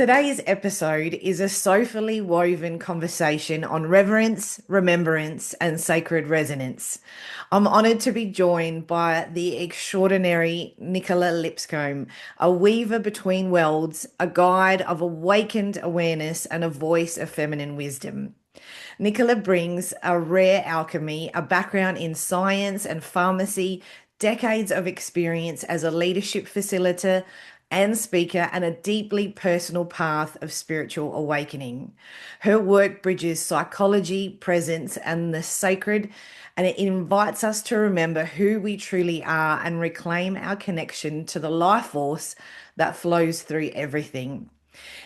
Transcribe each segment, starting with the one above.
Today's episode is a soulfully woven conversation on reverence, remembrance, and sacred resonance. I'm honored to be joined by the extraordinary Nicola Lipscombe, a weaver between worlds, a guide of awakened awareness, and a voice of feminine wisdom. Nicola brings a rare alchemy, a background in science and pharmacy, decades of experience as a leadership facilitator and speaker, and a deeply personal path of spiritual awakening. Her work bridges psychology, presence, and the sacred, and it invites us to remember who we truly are and reclaim our connection to the life force that flows through everything.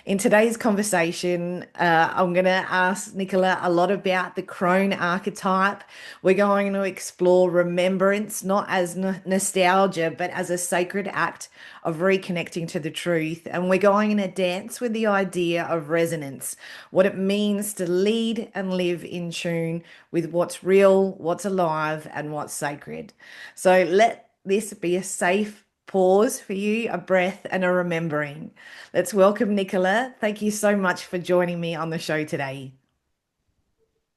In today's conversation, I'm going to ask Nicola a lot about the Crone archetype. We're going to explore remembrance, not as nostalgia, but as a sacred act of reconnecting to the truth. And we're going to dance with the idea of resonance, what it means to lead and live in tune with what's real, what's alive, and what's sacred. So let this be a safe pause for you, a breath, and a remembering. Let's welcome Nicola. Thank you so much for joining me on the show today.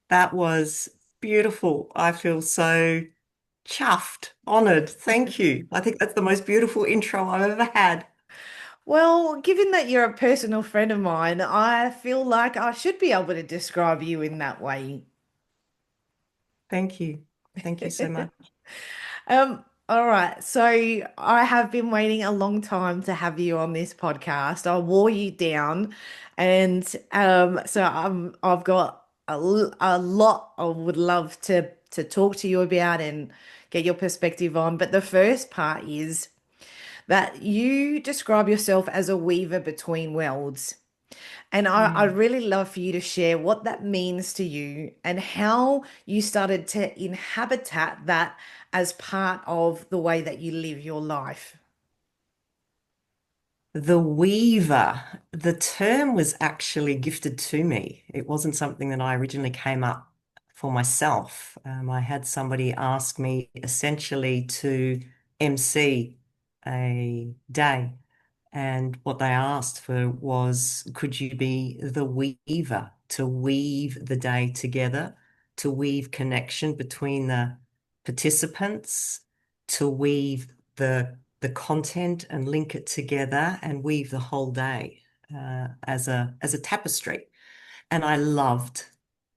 That was beautiful. I feel so chuffed, honored. Thank you. I think that's the most beautiful intro I've ever had. Well, given that you're a personal friend of mine, I feel like I should be able to describe you in that way. Thank you. Thank you so much. All right. So I have been waiting a long time to have you on this podcast. I wore you down, and I've got a lot I would love to talk to you about and get your perspective on. But the first part is that you describe yourself as a weaver between worlds. And I'd Mm. really love for you to share what that means to you and how you started to inhabit that as part of the way that you live your life. The weaver, the term was actually gifted to me. It wasn't something that I originally came up for myself. I had somebody ask me essentially to MC a day. And what they asked for was, could you be the weaver to weave the day together, to weave connection between the participants, to weave the content and link it together and weave the whole day as a tapestry. And I loved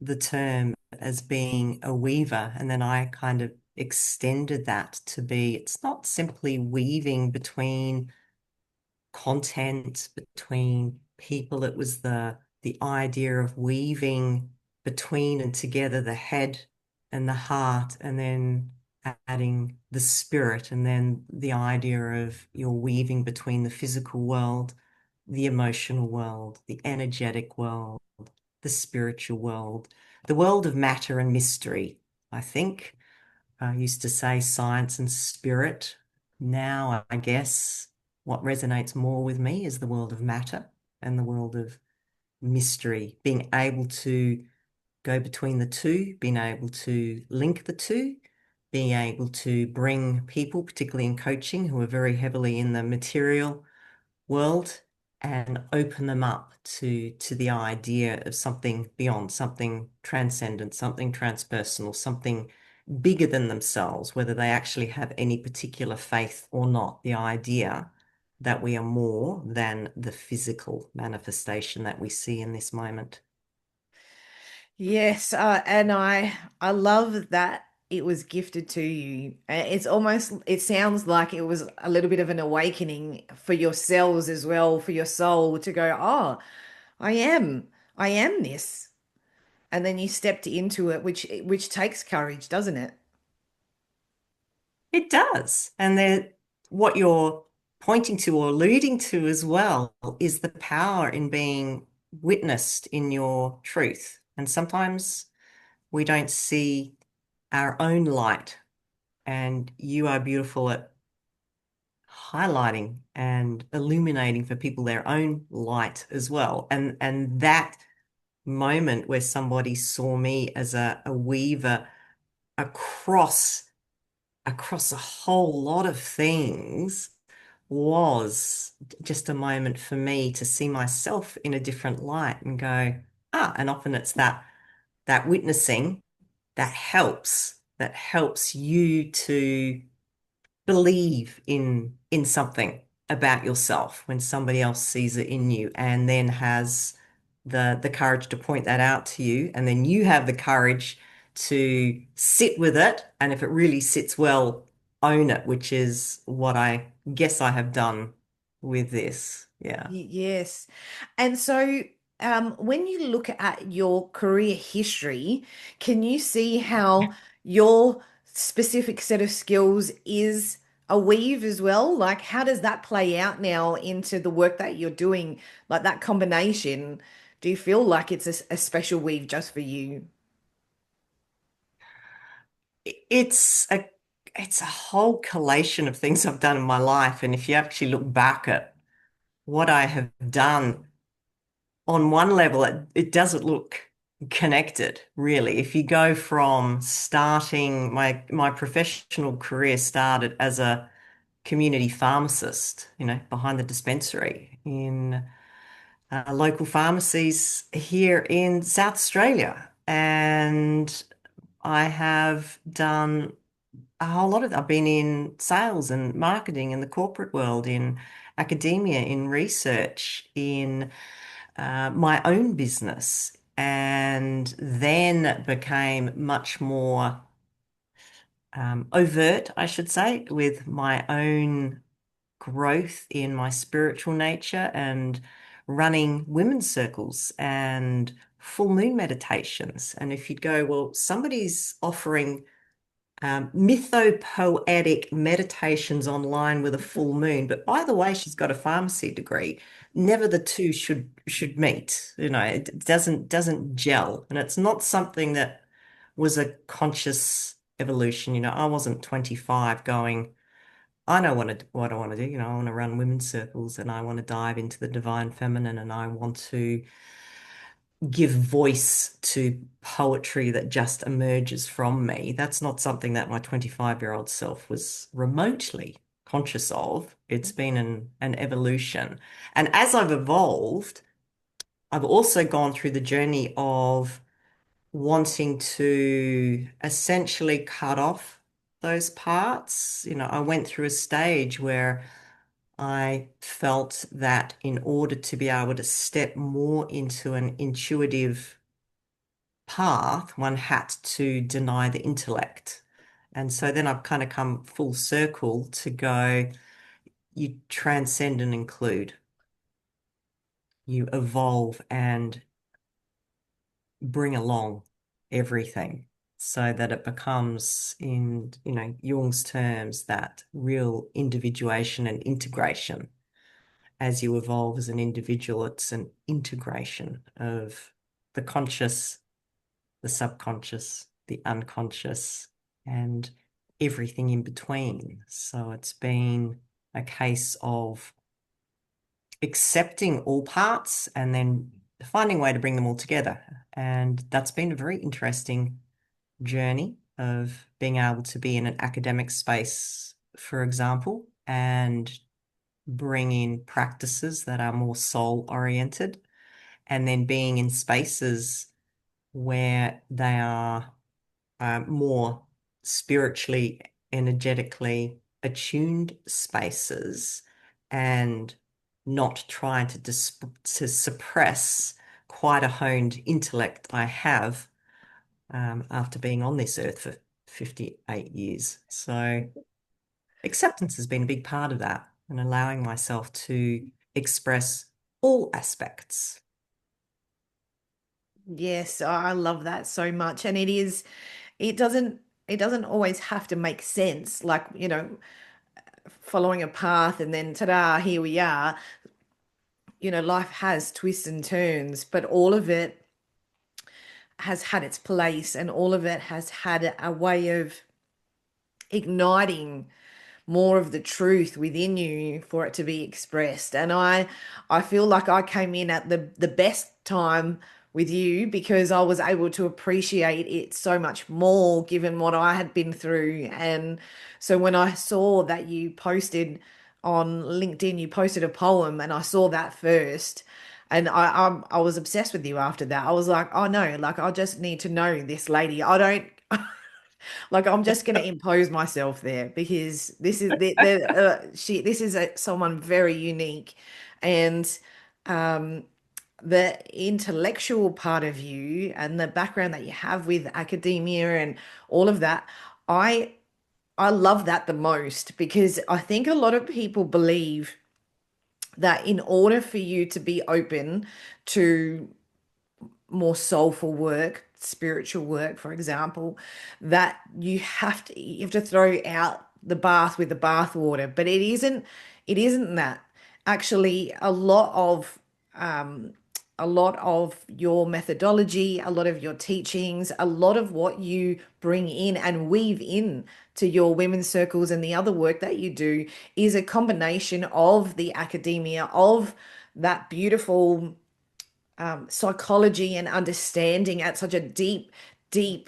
the term as being a weaver. And then I kind of extended that to be, it's not simply weaving between content between people. It was the idea of weaving between and together the head and the heart, and then adding the spirit, and then the idea of you're weaving between the physical world, the emotional world, the energetic world, the spiritual world, the world of matter and mystery. I think I used to say science and spirit. Now, I guess what resonates more with me is the world of matter and the world of mystery, being able to go between the two, being able to link the two, being able to bring people, particularly in coaching, who are very heavily in the material world, and open them up to the idea of something beyond, something transcendent, something transpersonal, something bigger than themselves, whether they actually have any particular faith or not. The idea that we are more than the physical manifestation that we see in this moment. Yes, and I love that it was gifted to you. It's almost it sounds like it was a little bit of an awakening for yourselves as well, for your soul to go, oh, I am, I am this. And then you stepped into it, which takes courage, doesn't it? It does. And what you're pointing to or alluding to as well is the power in being witnessed in your truth. And sometimes we don't see our own light, and you are beautiful at highlighting and illuminating for people their own light as well. And that moment where somebody saw me as a weaver across across a whole lot of things was just a moment for me to see myself in a different light and go, and often it's that witnessing that helps you to believe in something about yourself when somebody else sees it in you and then has the courage to point that out to you, and then you have the courage to sit with it, and if it really sits well, own it, which is what I guess I have done with this. Yeah. Yes. And so, when you look at your career history, can you see how your specific set of skills is a weave as well? Like, how does that play out now into the work that you're doing? Like that combination, do you feel like it's a special weave just for you? It's a whole collation of things I've done in my life, and if you actually look back at what I have done on one level, it doesn't look connected, really. If you go from starting my professional career started as a community pharmacist, behind the dispensary in local pharmacies here in South Australia. And I have done a whole lot of, I've been in sales and marketing in the corporate world, in academia, in research, in my own business, and then became much more overt, I should say, with my own growth in my spiritual nature and running women's circles and full moon meditations. And if you'd go, well, somebody's offering mythopoetic meditations online with a full moon. But by the way, she's got a pharmacy degree. Never the two should meet. It doesn't gel, and it's not something that was a conscious evolution. I wasn't 25 going, I know what I want to do. I want to run women's circles, and I want to dive into the divine feminine, and I want to give voice to poetry that just emerges from me. That's not something that my 25-year-old self was remotely conscious of. It's been an evolution. And as I've evolved, I've also gone through the journey of wanting to essentially cut off those parts. I went through a stage where I felt that in order to be able to step more into an intuitive path, one had to deny the intellect. And so then I've kind of come full circle to go, you transcend and include, you evolve and bring along everything so that it becomes, in, Jung's terms, that real individuation and integration. As you evolve as an individual, it's an integration of the conscious, the subconscious, the unconscious, and everything in between. So it's been a case of accepting all parts and then finding a way to bring them all together. And that's been a very interesting journey of being able to be in an academic space, for example, and bring in practices that are more soul oriented, and then being in spaces where they are more spiritually, energetically attuned spaces, and not trying to suppress quite a honed intellect I have after being on this earth for 58 years. So acceptance has been a big part of that, and allowing myself to express all aspects. Yes, I love that so much. And it doesn't, it doesn't always have to make sense. Like, following a path and then ta-da, here we are. Life has twists and turns, but all of it has had its place and all of it has had a way of igniting more of the truth within you for it to be expressed. And I feel like I came in at the best time with you because I was able to appreciate it so much more given what I had been through. And so when I saw that you posted on LinkedIn, you posted a poem, and I saw that first. And I was obsessed with you after that. I was like, oh no, like I just need to know this lady. I don't like I'm just going to impose myself there because this is this is someone very unique, and um the intellectual part of you and the background that you have with academia and all of that, I I love that the most because I think a lot of people believe that in order for you to be open to more soulful work, spiritual work, for example, that you have to throw out the bath with the bathwater. But it isn't that. Actually, um a lot of your methodology, a lot of your teachings, a lot of what you bring in and weave in to your women's circles and the other work that you do is a combination of the academia, of that beautiful psychology and understanding at such a deep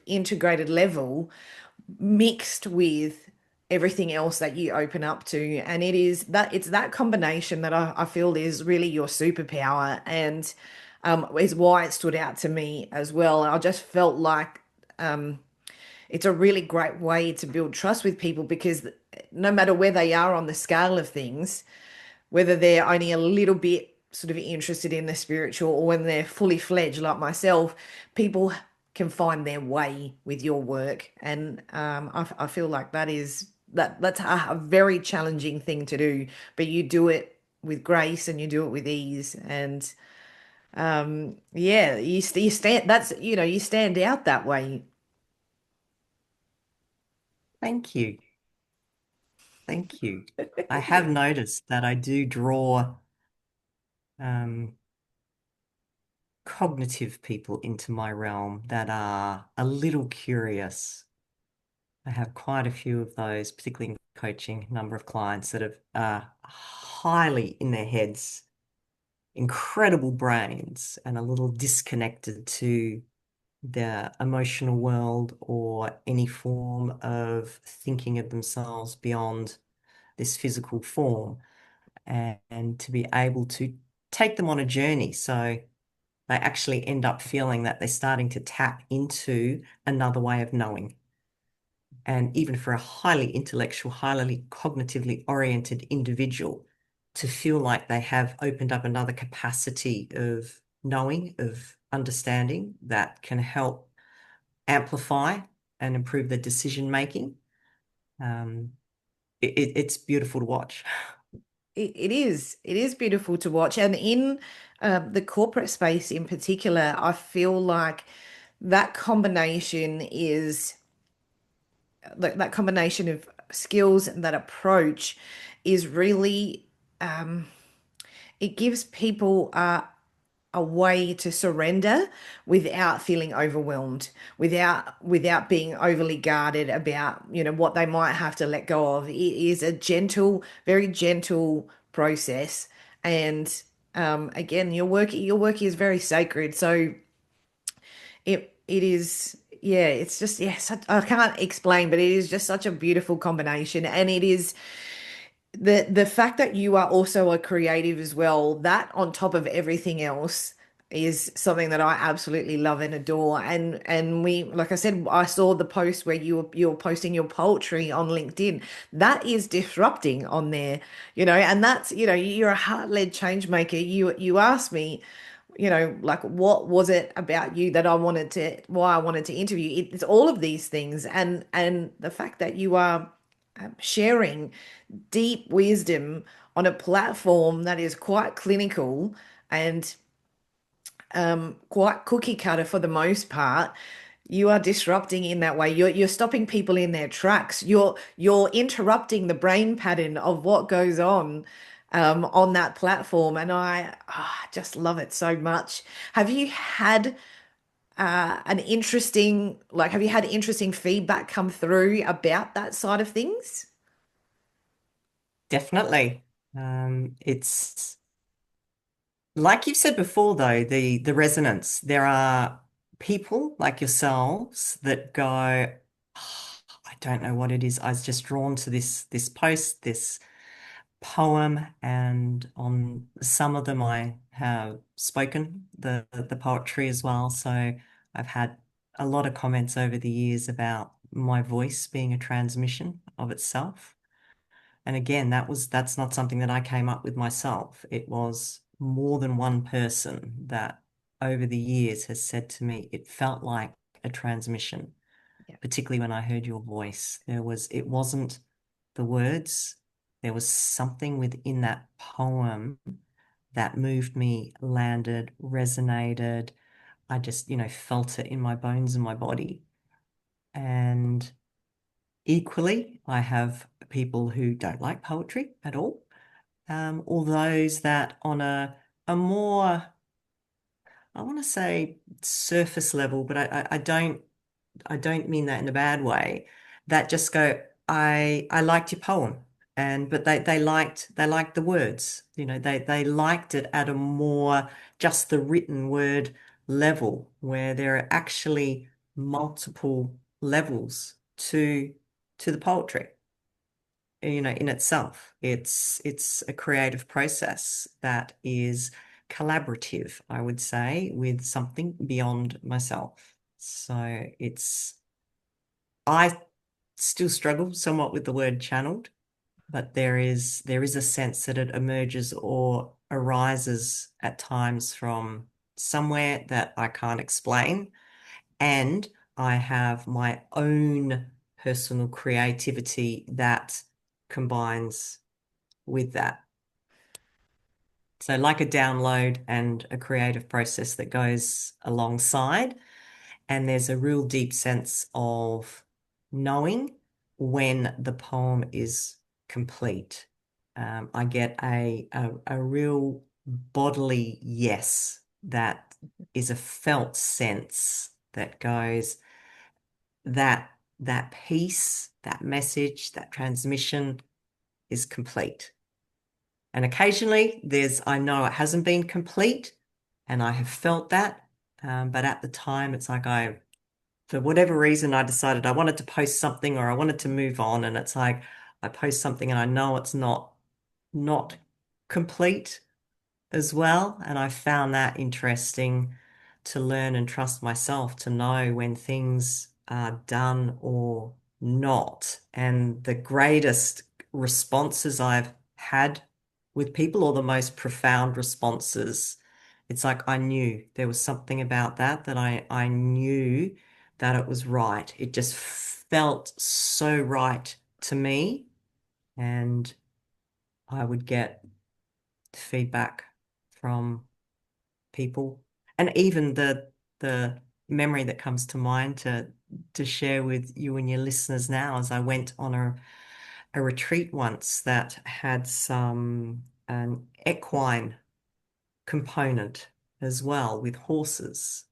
integrated level, mixed with everything else that you open up to. And it's that combination that I feel is really your superpower, and is why it stood out to me as well. I just felt like it's a really great way to build trust with people because no matter where they are on the scale of things, whether they're only a little bit sort of interested in the spiritual or when they're fully fledged like myself, people can find their way with your work. And I feel like that's a very challenging thing to do, but you do it with grace and you do it with ease. And yeah, you stand, that's, you stand out that way. Thank you. Thank you. I have noticed that I do draw um, cognitive people into my realm that are a little curious. I have quite a few of those, particularly in coaching, number of clients that have highly in their heads, incredible brains, and a little disconnected to their emotional world or any form of thinking of themselves beyond this physical form, and to be able to take them on a journey. So they actually end up feeling that they're starting to tap into another way of knowing. And even for a highly intellectual, highly cognitively oriented individual to feel like they have opened up another capacity of knowing, of understanding that can help amplify and improve their decision making. Um, it's beautiful to watch. It is beautiful to watch, and in the corporate space in particular, I feel like that combination is that combination of skills and that approach is really it gives people a way to surrender without feeling overwhelmed, without being overly guarded about, what they might have to let go of. It is a gentle, very gentle process. And again, your work is very sacred. So it is, yeah, it's just, yes, I can't explain, but it is just such a beautiful combination. And it is the fact that you are also a creative as well, that on top of everything else is something that I absolutely love and adore. And we, like I said, I saw the post where you're posting your poetry on LinkedIn. That is disrupting on there, and that's, you're a heart-led change maker. You asked me, like what was it about you that why I wanted to interview. It's all of these things, and the fact that you are sharing deep wisdom on a platform that is quite clinical and quite cookie cutter for the most part. You are disrupting in that way. You're stopping people in their tracks. You're interrupting the brain pattern of what goes on that platform, and I just love it so much. Have you had have you had interesting feedback come through about that side of things? Definitely. It's like you've said before, though, the resonance. There are people like yourselves that go, "Oh, I don't know what it is. I was just drawn to this post, this poem, and on some of them I have spoken the poetry as well. So I've had a lot of comments over the years about my voice being a transmission of itself. And again, that's not something that I came up with myself. It was more than one person that over the years has said to me, it felt like a transmission, Yeah. particularly when I heard your voice. It wasn't the words, there was something within that poem that moved me, landed, resonated. I just, felt it in my bones and my body. And equally, I have people who don't like poetry at all, or those that on a more, I want to say surface level, but I don't mean that in a bad way, that just go, I liked your poem. And but they liked the words. They liked it at a more just the written word level, where there are actually multiple levels to the poetry. In itself. It's a creative process that is collaborative, I would say, with something beyond myself. So I still struggle somewhat with the word channeled, but there is a sense that it emerges or arises at times from somewhere that I can't explain. And I have my own personal creativity that combines with that. So, like a download and a creative process that goes alongside. And there's a real deep sense of knowing when the poem is complete. I get a real bodily yes that is a felt sense that goes, that piece, that message, that transmission is complete. And occasionally I know it hasn't been complete and I have felt that. But at the time, it's like for whatever reason, I decided I wanted to post something or I wanted to move on. And it's like I post something and I know it's not complete as well. And I found that interesting to learn and trust myself to know when things are done or not. And the greatest responses I've had with people, or the most profound responses, it's like I knew there was something about that I knew that it was right. It just felt so right to me. And I would get feedback from people. And even the memory that comes to mind to share with you and your listeners now is I went on a retreat once that had an equine component as well with horses.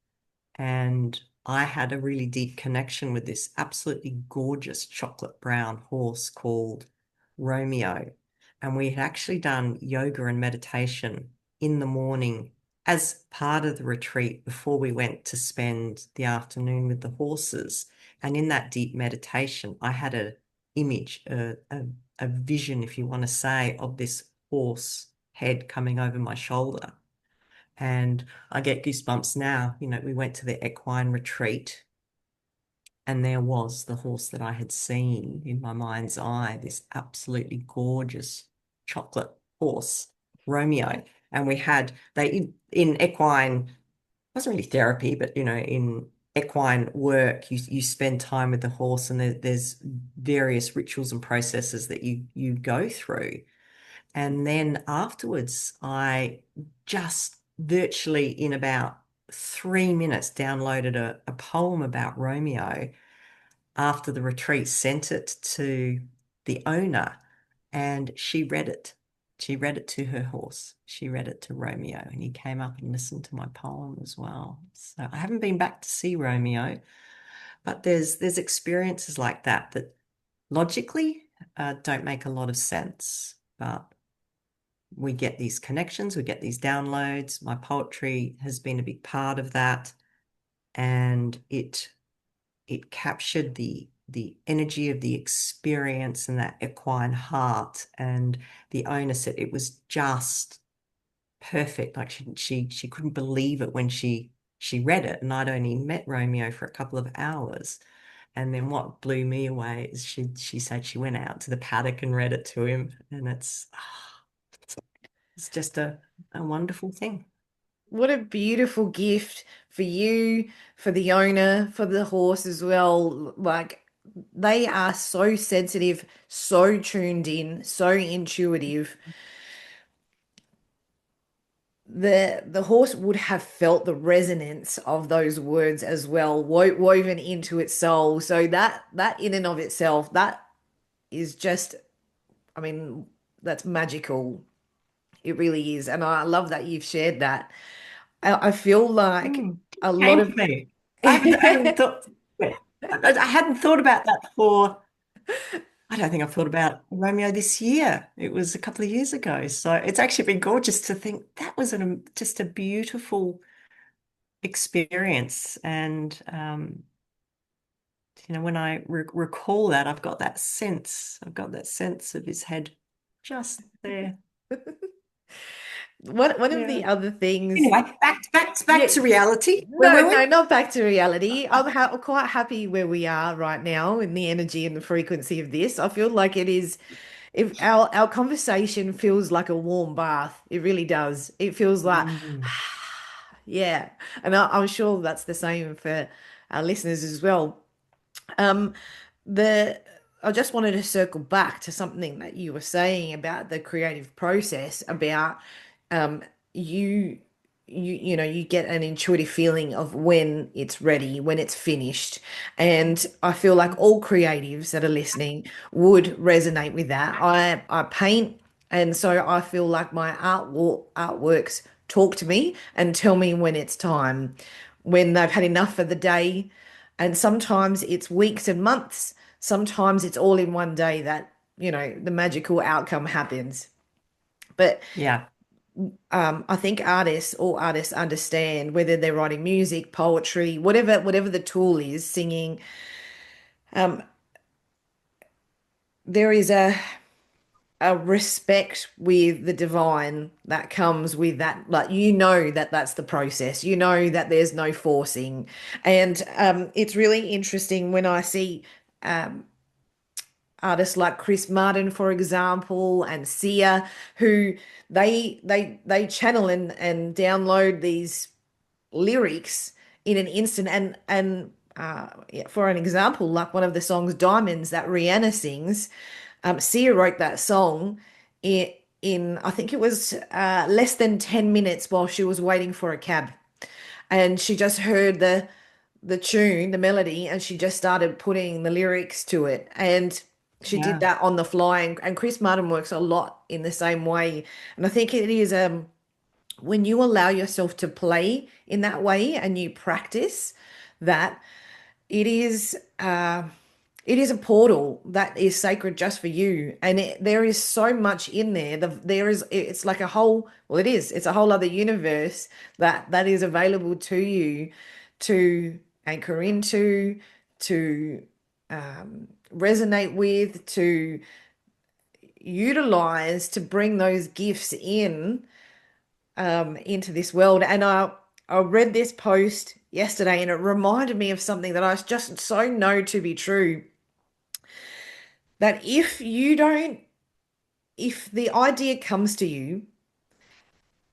And I had a really deep connection with this absolutely gorgeous chocolate brown horse called Romeo. And we had actually done yoga and meditation in the morning as part of the retreat before we went to spend the afternoon with the horses. And in that deep meditation, I had an image, a vision, if you want to say, of this horse head coming over my shoulder. And I get goosebumps now. We went to the equine retreat and there was the horse that I had seen in my mind's eye, this absolutely gorgeous chocolate horse, Romeo. And in equine, it wasn't really therapy, but in equine work, you spend time with the horse and there's various rituals and processes that you go through. And then afterwards, I just virtually in about 3 minutes downloaded a poem about Romeo after the retreat, sent it to the owner, and she read it. She read it to her horse. She read it to Romeo, and he came up and listened to my poem as well. So I haven't been back to see Romeo, but there's experiences like that logically don't make a lot of sense, but we get these connections, we get these downloads. My poetry has been a big part of that, and it captured the energy of the experience and that equine heart and the onus. It was just perfect. Like she couldn't believe it when she read it, and I'd only met Romeo for a couple of hours. And then what blew me away is she said she went out to the paddock and read it to him, and it's just a wonderful thing. What a beautiful gift for you, for the owner, for the horse as well. Like they are so sensitive, so tuned in, so intuitive. The horse would have felt the resonance of those words as well, woven into its soul. So that in and of itself, that is just, I mean, that's magical. It really is. And I love that you've shared that. I feel like a lot Came of to me. I hadn't thought I hadn't thought about that for. I don't think I've thought about Romeo this year. It was a couple of years ago. So it's actually been gorgeous to think that was just a beautiful experience. And, when I recall that, I've got that sense of his head just there. one of Yeah. the other things. Anyway, back Yeah, to reality. Where no, were we? no, not back to reality. I'm ha quite happy where we are right now in the energy and the frequency of this. I feel like it is, if our conversation feels like a warm bath. It really does. It feels like, Mm. yeah. And I'm sure that's the same for our listeners as well. Um, the I just wanted to circle back to something that you were saying about the creative process, about um, you you get an intuitive feeling of when it's ready, when it's finished. And I feel like all creatives that are listening would resonate with that. I paint, and so I feel like my artworks talk to me and tell me when it's time, when they've had enough for the day. And sometimes it's weeks and months. Sometimes it's all in one day that, the magical outcome happens. But Yeah. I think all artists understand, whether they're writing music, poetry, whatever the tool is, singing. Um, there is a respect with the divine that comes with that. Like, that that's the process. That there's no forcing. And it's really interesting when I see um, artists like Chris Martin, for example, and Sia, who they channel and download these lyrics in an instant. And yeah, for an example, like one of the songs Diamonds that Rihanna sings, Sia wrote that song in I think it was less than 10 minutes while she was waiting for a cab. And she just heard the tune, the melody, and she just started putting the lyrics to it. And she did Yeah. that on the fly. And Chris Martin works a lot in the same way. And I think it is when you allow yourself to play in that way and you practice that, it is it is a portal that is sacred just for you. And there is so much in there. It's like a whole, well, it's a whole other universe that is available to you to anchor into, to resonate with, to utilize, to bring those gifts into this world. And I read this post yesterday and it reminded me of something that I just so know to be true. That if the idea comes to you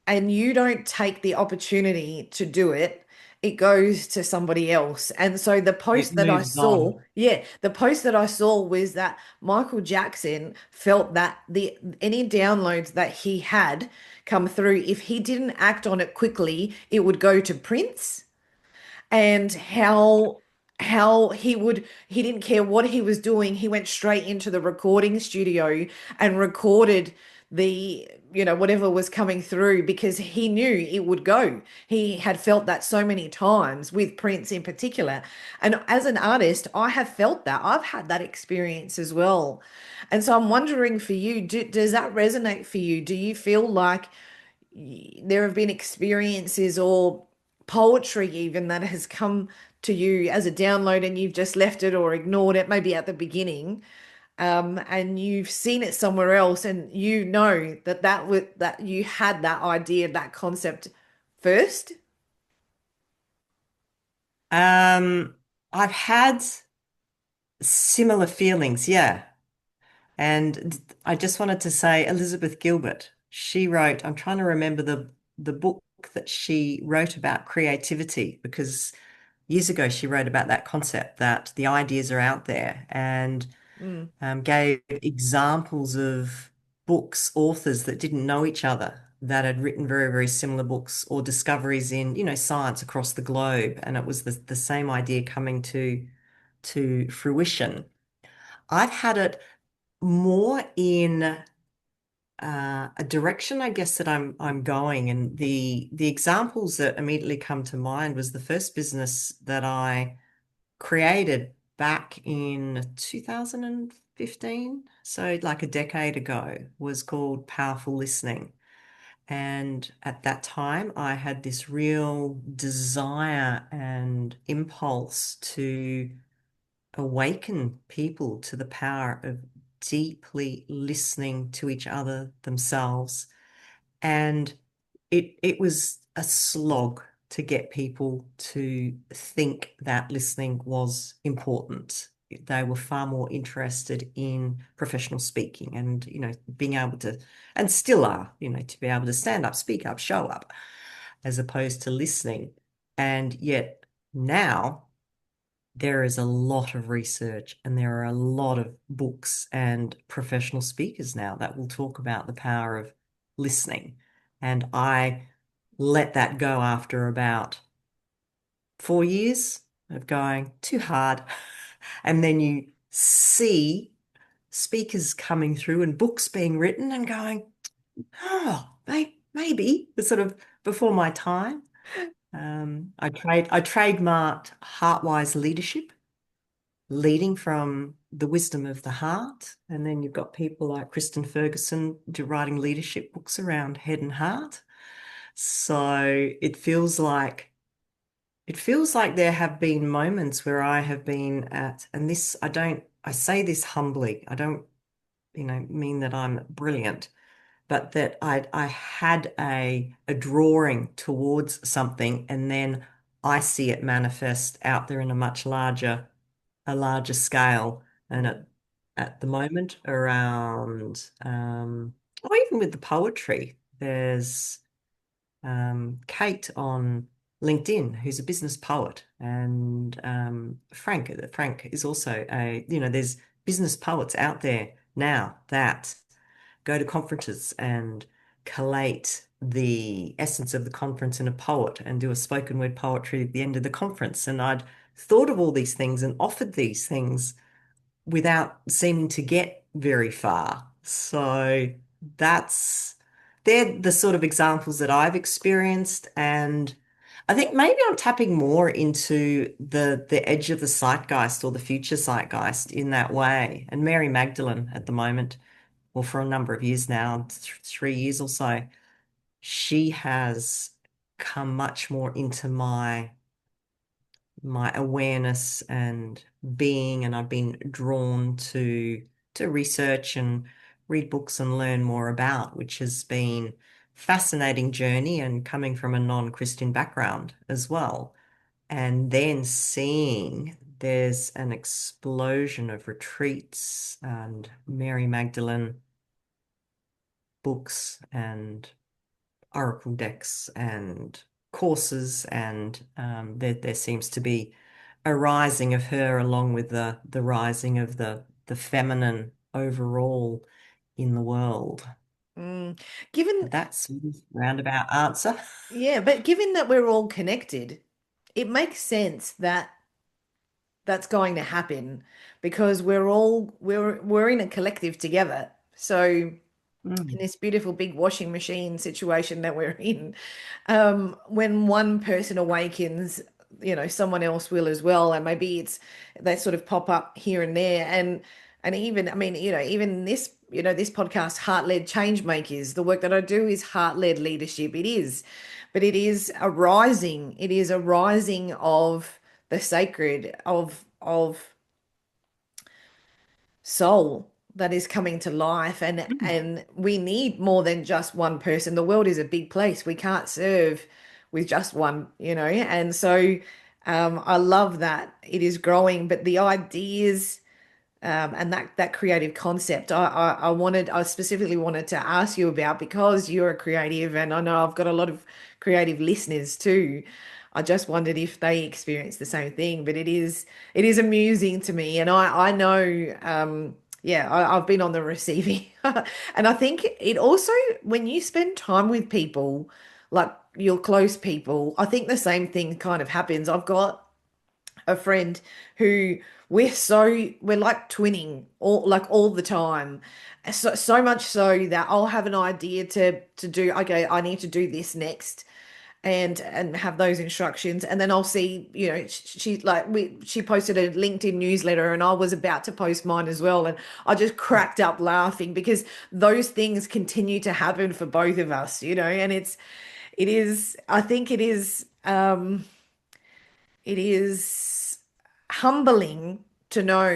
and you don't take the opportunity to do it, it goes to somebody else. And so the It post that I moves on. saw, yeah, the post that I saw was that Michael Jackson felt that the any downloads that he had come through, if he didn't act on it quickly, it would go to Prince. And how he didn't care what he was doing, he went straight into the recording studio and recorded the whatever was coming through, because he knew it would go. He had felt that so many times with Prince in particular. And as an artist, I have felt that. I've had that experience as well. And so I'm wondering for you, does that resonate for you? Do you feel like there have been experiences or poetry even that has come to you as a download and you've just left it or ignored it, maybe at the beginning, and you've seen it somewhere else, and you know that that you had that idea, that concept first. Um, I've had similar feelings, yeah. And I just wanted to say Elizabeth Gilbert, she wrote, I'm trying to remember the book that she wrote about creativity, because years ago she wrote about that concept that the ideas are out there, and Mm, gave examples of books, authors that didn't know each other, that had written very, very similar books, or discoveries in, science across the globe. And it was the same idea coming to fruition. I've had it more in a direction, I guess, that I'm going. And the examples that immediately come to mind was the first business that I created back in 2015, so like a decade ago, was called Powerful Listening. And at that time, I had this real desire and impulse to awaken people to the power of deeply listening to each other themselves. And it was a slog to get people to think that listening was important. They were far more interested in professional speaking and, being able to, and still are, to be able to stand up, speak up, show up, as opposed to listening. And yet now there is a lot of research and there are a lot of books and professional speakers now that will talk about the power of listening. And I let that go after about 4 years of going too hard. And then you see speakers coming through and books being written and going, oh, maybe it's sort of before my time. I trademarked Heart-Wise Leadership, leading from the wisdom of the heart. And then you've got people like Kristen Ferguson writing leadership books around head and heart. So it feels like there have been moments where I have been at, and this, I say this humbly. I don't, mean that I'm brilliant, but that I had a drawing towards something, and then I see it manifest out there in a larger scale. And mm, at the moment around, or even with the poetry, there's Kate on LinkedIn, who's a business poet, and Frank is also there's business poets out there now that go to conferences and collate the essence of the conference in a poet and do a spoken word poetry at the end of the conference. And I'd thought of all these things and offered these things without seeming to get very far. So that's they're the sort of examples that I've experienced. And I think maybe I'm tapping more into the edge of the zeitgeist or the future zeitgeist in that way. And Mary Magdalene at the moment, well, for a number of years now, 3 years or so, she has come much more into my awareness and being, and I've been drawn to research and read books and learn more about, which has been fascinating journey, and coming from a non-Christian background as well. And then seeing there's an explosion of retreats and Mary Magdalene books and oracle decks and courses, and there seems to be a rising of her along with the rising of the feminine overall in the world. mm. Given, That's a roundabout answer. yeah, but given that we're all connected, it makes sense that that's going to happen because we're in a collective together. So in Mm. this beautiful big washing machine situation that we're in, when one person awakens, someone else will as well, and maybe they sort of pop up here and there, and even I mean, even this podcast, Heart-Led Changemakers, the work that I do is heart-led leadership. It is, but it is a rising of the sacred of soul that is coming to life, and we need more than just one person. The world is a big place. We can't serve with just one, and so I love that it is growing, but the ideas and that creative concept I specifically wanted to ask you about because you're a creative, and I know I've got a lot of creative listeners too. I just wondered if they experience the same thing, but it is amusing to me, and I know yeah, I've been on the receiving and I think it also, when you spend time with people, like your close people, I think the same thing kind of happens. I've got a friend who we're like twinning all the time, so much so that I'll have an idea to do, okay, I need to do this next, and have those instructions, and then I'll see, she posted a LinkedIn newsletter and I was about to post mine as well, and I just cracked up laughing because those things continue to happen for both of us, and it is, I think it is humbling to know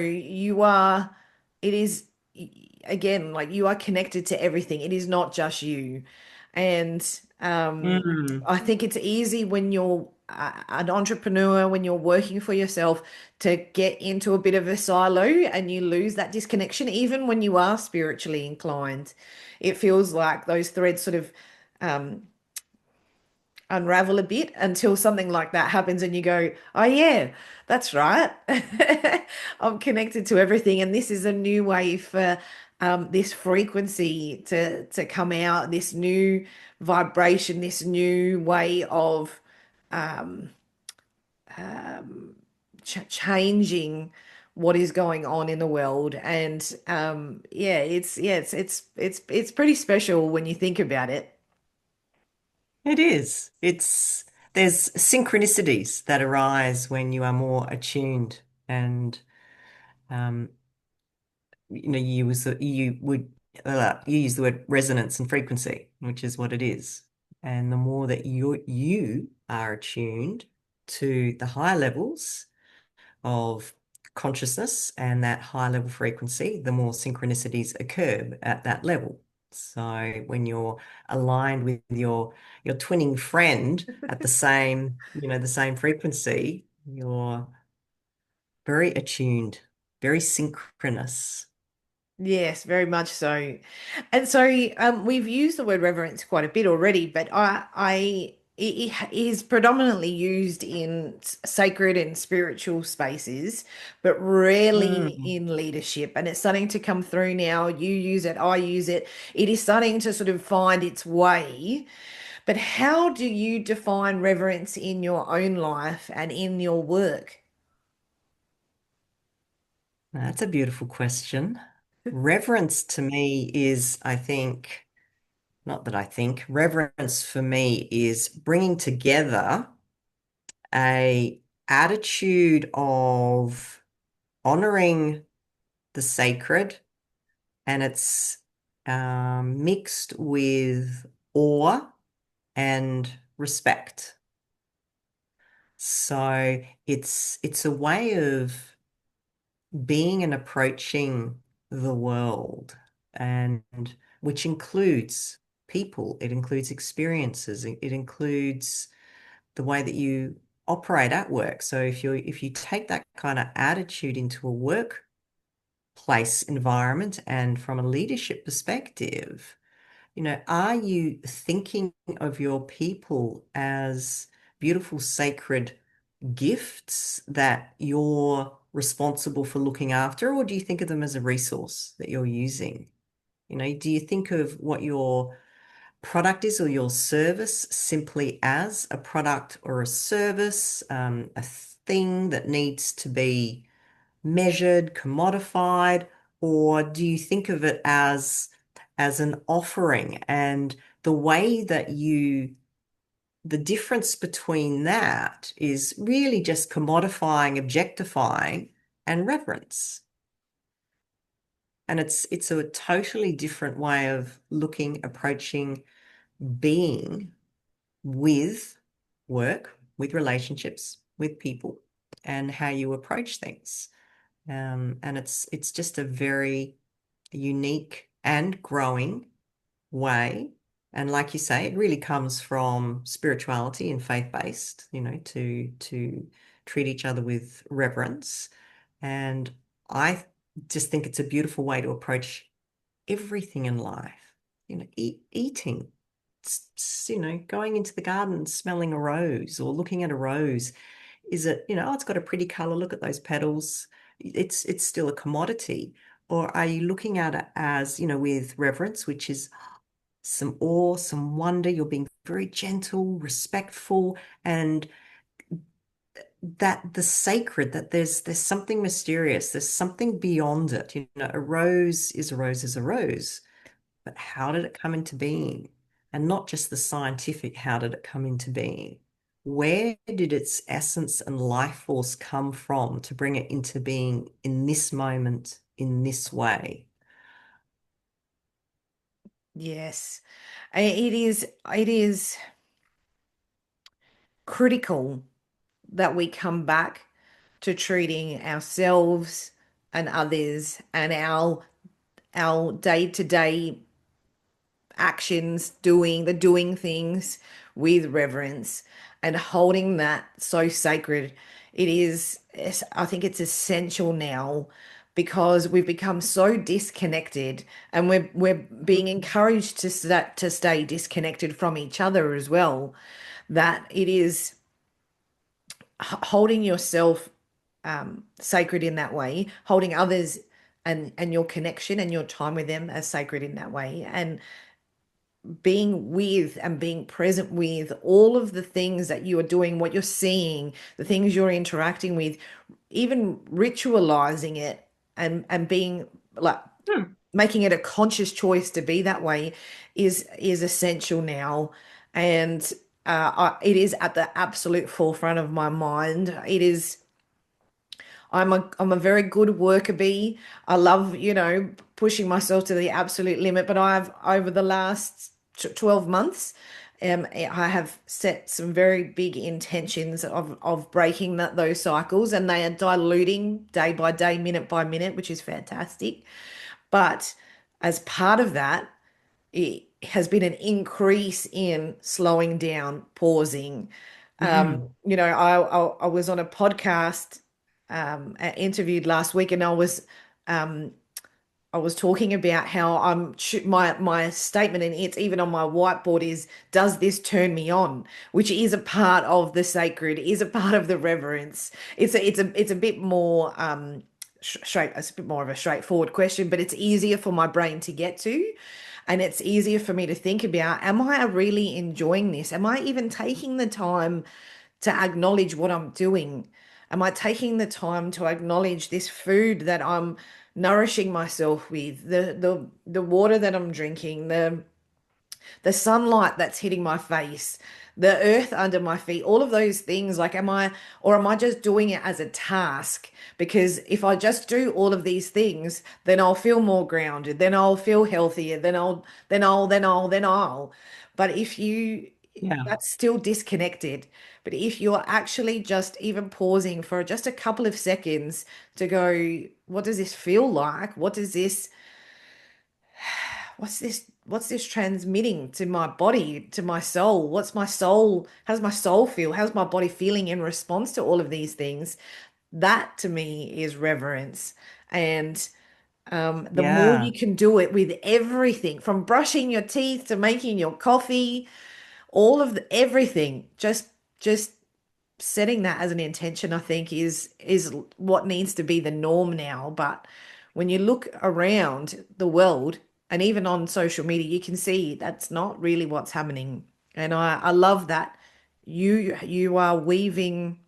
it is, again, like, you are connected to everything. It is not just you. And Mm. I think it's easy when you're an entrepreneur, when you're working for yourself, to get into a bit of a silo and you lose that disconnection, even when you are spiritually inclined. It feels like those threads sort of um, unravel a bit until something like that happens and you go, oh yeah, that's right. I'm connected to everything, and this is a new way for this frequency to come out, this new vibration, this new way of um, changing what is going on in the world. And yeah, it's pretty special when you think about it. It is. There's synchronicities that arise when you are more attuned, and um, you use the word resonance and frequency, which is what it is. And the more that you are attuned to the higher levels of consciousness and that high level frequency, the more synchronicities occur at that level. So when you're aligned with your twinning friend at the same frequency, you're very attuned, very synchronous. Yes, very much so. And so we've used the word reverence quite a bit already, but it is predominantly used in sacred and spiritual spaces, but rarely Mm. in leadership. And it's starting to come through now. You use it, I use it. It is starting to sort of find its way. But how do you define reverence in your own life and in your work? That's a beautiful question. Reverence to me is, I think, not that I think, reverence for me is bringing together a attitude of honoring the sacred, and it's mixed with awe and respect. So it's a way of being and approaching the world, and which includes people, it includes experiences, it includes the way that you operate at work. So if you take that kind of attitude into a workplace environment and from a leadership perspective, are you thinking of your people as beautiful, sacred gifts that you're responsible for looking after, or do you think of them as a resource that you're using? Do you think of what your product is or your service simply as a product or a service, a thing that needs to be measured, commodified, or do you think of it as an offering? And the way that the difference between that is really just commodifying, objectifying, and reverence. And it's a totally different way of looking, approaching, being with work, with relationships, with people. and how you approach things. And it's just a very unique and growing way. And like you say, it really comes from spirituality and faith-based, to treat each other with reverence. And I just think it's a beautiful way to approach everything in life. Eating, going into the garden and smelling a rose or looking at a rose. Is it, oh, it's got a pretty color. Look at those petals. It's still a commodity. Or are you looking at it as, with reverence, which is some awe, some wonder. You're being very gentle, respectful, and that the sacred, that there's something mysterious, there's something beyond it. A rose is a rose is a rose, but how did it come into being? And not just the scientific, how did it come into being? Where did its essence and life force come from to bring it into being in this moment, in this way? Yes. It is critical that we come back to treating ourselves and others and our day-to-day actions, doing things with reverence and holding that so sacred. I think it's essential now because we've become so disconnected and we're being encouraged to stay disconnected from each other as well, that it is holding yourself sacred in that way, holding others and your connection and your time with them as sacred in that way, and being with and being present with all of the things that you are doing, what you're seeing, the things you're interacting with, even ritualizing it and being like Hmm. making it a conscious choice to be that way is essential now. And it is at the absolute forefront of my mind. It is I'm a very good worker bee. I love, pushing myself to the absolute limit, but I've over the last 12 months, I have set some very big intentions of breaking those cycles, and they are diluting day by day, minute by minute, which is fantastic. But as part of that, it has been an increase in slowing down, pausing. Mm. I was on a podcast, interviewed last week, and I was talking about how my statement, and it's even on my whiteboard, is does this turn me on? Which is a part of the sacred, is a part of the reverence. It's a bit more straight. It's a bit more of a straightforward question, but it's easier for my brain to get to. And it's easier for me to think about, am I really enjoying this? Am I even taking the time to acknowledge what I'm doing? Am I taking the time to acknowledge this food that I'm nourishing myself with, the water that I'm drinking, the sunlight that's hitting my face, the earth under my feet, all of those things? Like, am I just doing it as a task? Because if I just do all of these things, then I'll feel more grounded, then I'll feel healthier, then I'll. But if you, Yeah. that's still disconnected. But if you're actually just even pausing for just a couple of seconds to go, what does this feel like? What's this transmitting to my body, to my soul? How's my soul feel? How's my body feeling in response to all of these things? That to me is reverence. And the more you Yeah. can do it with everything, from brushing your teeth to making your coffee, all of everything, just setting that as an intention, I think is what needs to be the norm now. But when you look around the world and even on social media, you can see that's not really what's happening. And I love that you are weaving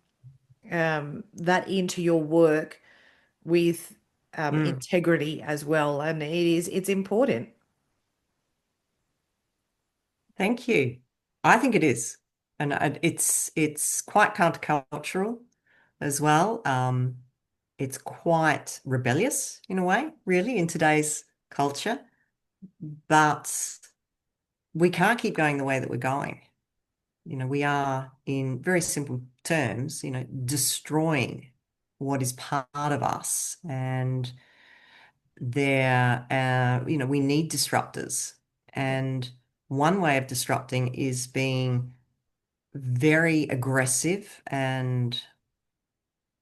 that into your work with Mm. integrity as well. And it's important. Thank you. I think it is. And it's quite countercultural as well. It's quite rebellious in a way, really, in today's culture. But we can't keep going the way that we're going. We are, in very simple terms, destroying what is part of us. And we need disruptors. Yeah. And one way of disrupting is being very aggressive and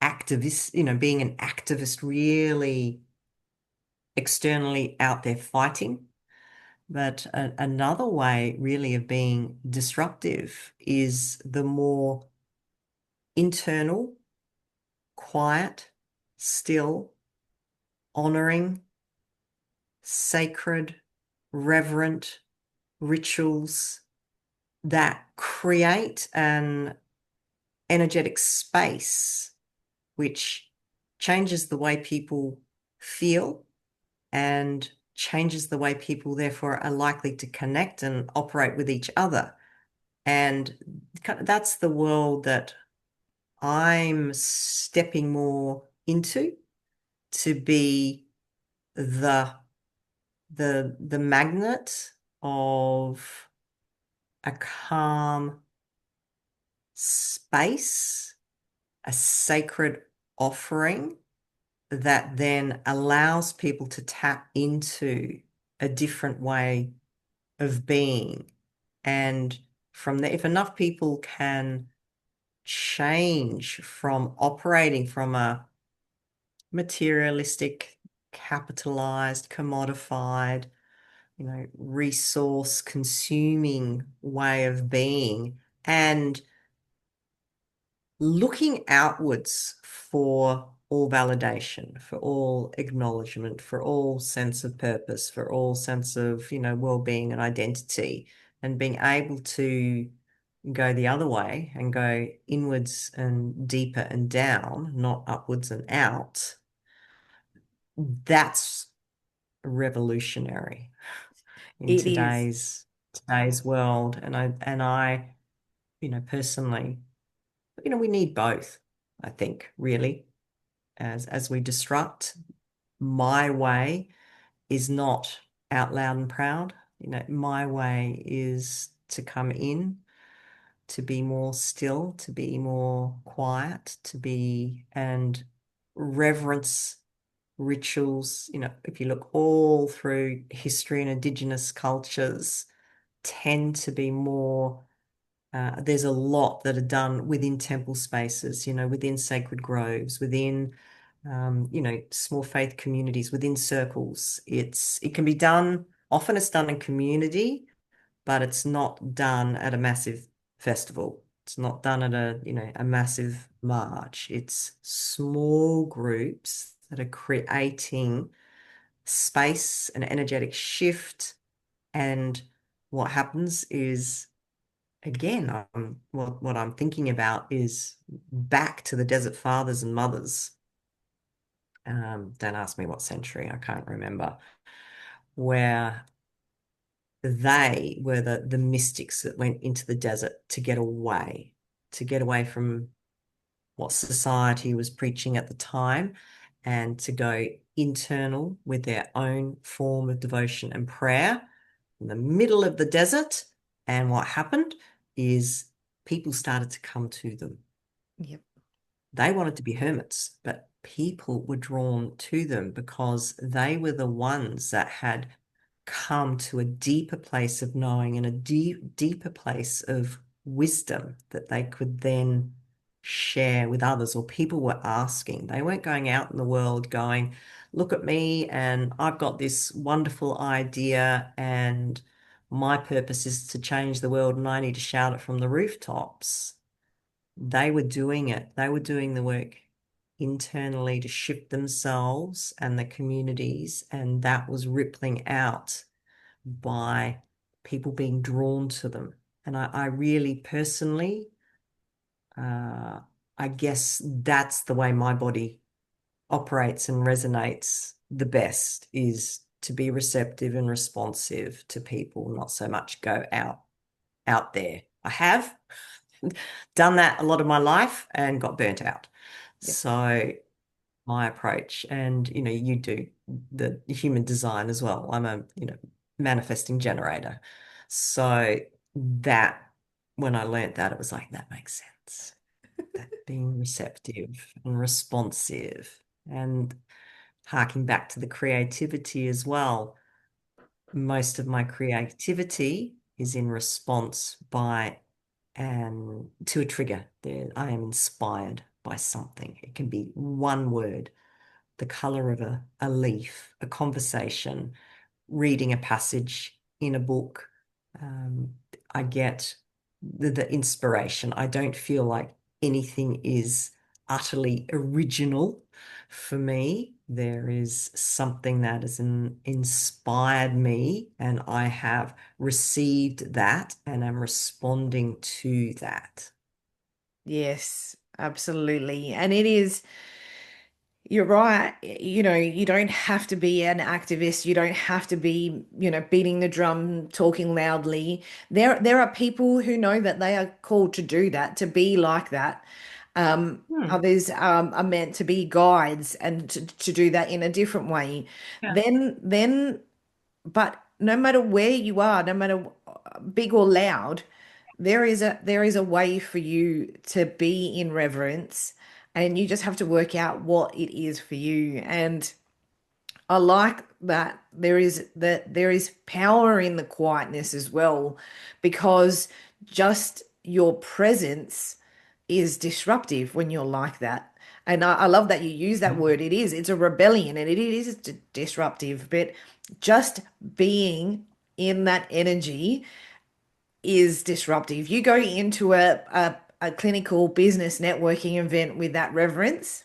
activist, being an activist, really externally out there fighting. But another way, really, of being disruptive is the more internal, quiet, still, honoring, sacred, reverent rituals that create an energetic space which changes the way people feel and changes the way people, therefore, are likely to connect and operate with each other. And that's the world that I'm stepping more into, to be the the magnet of a calm space, a sacred offering that then allows people to tap into a different way of being. And from there, if enough people can change from operating from a materialistic, capitalized, commodified, resource consuming way of being, and looking outwards for all validation, for all acknowledgement, for all sense of purpose, for all sense of, well-being and identity, and being able to go the other way and go inwards and deeper and down, not upwards and out, that's revolutionary in It is. today's world. And I personally, we need both, I think, really, as we disrupt. My way is not out loud and proud. My way is to come in, to be more still, to be more quiet, to be and reverence rituals. If you look all through history, and indigenous cultures tend to be more, there's a lot that are done within temple spaces, within sacred groves, within, small faith communities, within circles. It can be done, often it's done in community, but it's not done at a massive festival. It's not done at a massive march. It's small groups that are creating space and energetic shift. And what happens is, again, what I'm thinking about is back to the Desert Fathers and Mothers. Don't ask me what century, I can't remember, where they were the mystics that went into the desert to get away from what society was preaching at the time, and to go internal with their own form of devotion and prayer in the middle of the desert. And what happened is people started to come to them. Yep. They wanted to be hermits, but people were drawn to them because they were the ones that had come to a deeper place of knowing and a deeper place of wisdom that they could then share with others, or people were asking. They weren't going out in the world going, look at me, and I've got this wonderful idea, and my purpose is to change the world, and I need to shout it from the rooftops. They were doing it. They were doing the work internally to shift themselves and the communities, and that was rippling out by people being drawn to them. And I really personally, uh, I guess that's the way my body operates and resonates the best, is to be receptive and responsive to people, not so much go out there. I have done that a lot of my life and got burnt out. Yep. So my approach, and you do the human design as well. I'm a manifesting generator. So that when I learnt that, it was like, that makes sense. That being receptive and responsive and harking back to the creativity as well. Most of my creativity is in response by and to a trigger. There, I am inspired by something. It can be one word, the color of a leaf, a conversation, reading a passage in a book. Um, I get the inspiration. I don't feel like anything is utterly original for me. There is something that has inspired me, and I have received that and am responding to that. Yes, absolutely. And it is, you're right. You don't have to be an activist. You don't have to be, beating the drum, talking loudly. There are people who know that they are called to do that, to be like that. Hmm. Others are meant to be guides and to do that in a different way. Yeah. But no matter where you are, no matter big or loud, there is a way for you to be in reverence, and you just have to work out what it is for you. And I like that there is power in the quietness as well, because just your presence is disruptive when you're like that. And I love that you use that word. It's a rebellion, and it is disruptive, but just being in that energy is disruptive. You go into a clinical business networking event with that reverence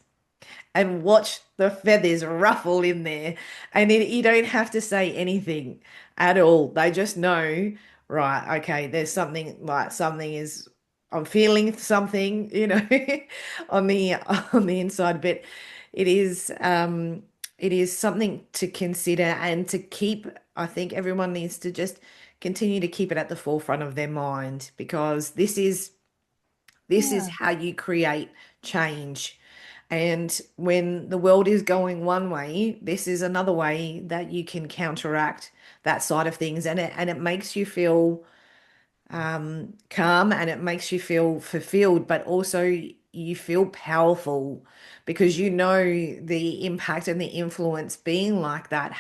and watch the feathers ruffle in there. And you don't have to say anything at all. They just know, right, okay, there's something is, I'm feeling something, on the inside. But it is it is something to consider and to keep. I think everyone needs to just continue to keep it at the forefront of their mind, because this is Yeah. how you create change. And when the world is going one way, this is another way that you can counteract that side of things. And it makes you feel calm, and it makes you feel fulfilled, but also you feel powerful, because you know the impact and the influence being like that,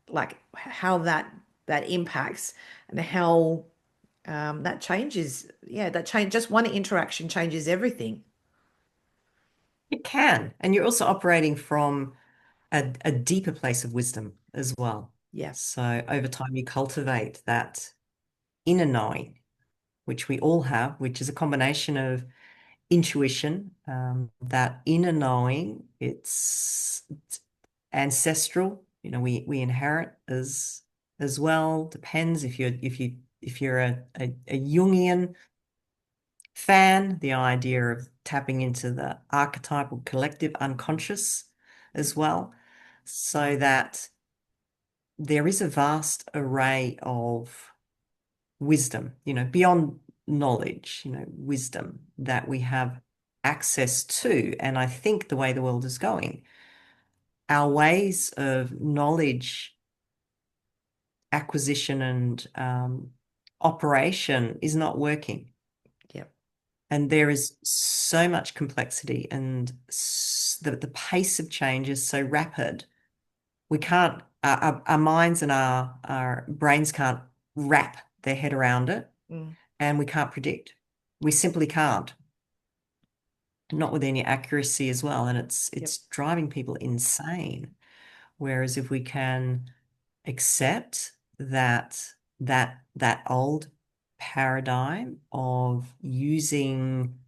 like how that impacts, and how that changes. Yeah, that change, just one interaction changes everything. It can. And you're also operating from a deeper place of wisdom as well. Yeah. So over time, you cultivate that inner knowing, which we all have, which is a combination of intuition, that inner knowing, it's ancestral. We inherit as well. Depends if you're a Jungian fan, the idea of tapping into the archetypal collective unconscious as well, so that there is a vast array of wisdom, beyond knowledge, wisdom that we have access to. And I think the way the world is going, our ways of knowledge acquisition and operation is not working. Yep. And there is so much complexity, and the pace of change is so rapid. We can't, our minds and our brains can't wrap their head around it, Mm, and we can't predict. We simply can't, not with any accuracy as well. And it's yep. it's driving people insane. Whereas if we can accept that old paradigm of using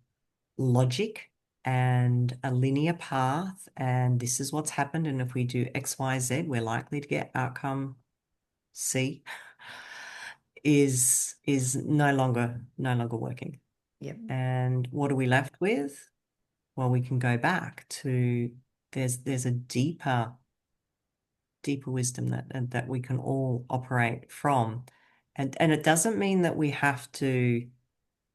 logic and a linear path, and this is what's happened, and if we do X, Y, Z, we're likely to get outcome C, is no longer working. Yep. And what are we left with? Well, we can go back to there's a deeper wisdom that we can all operate from. And it doesn't mean that we have to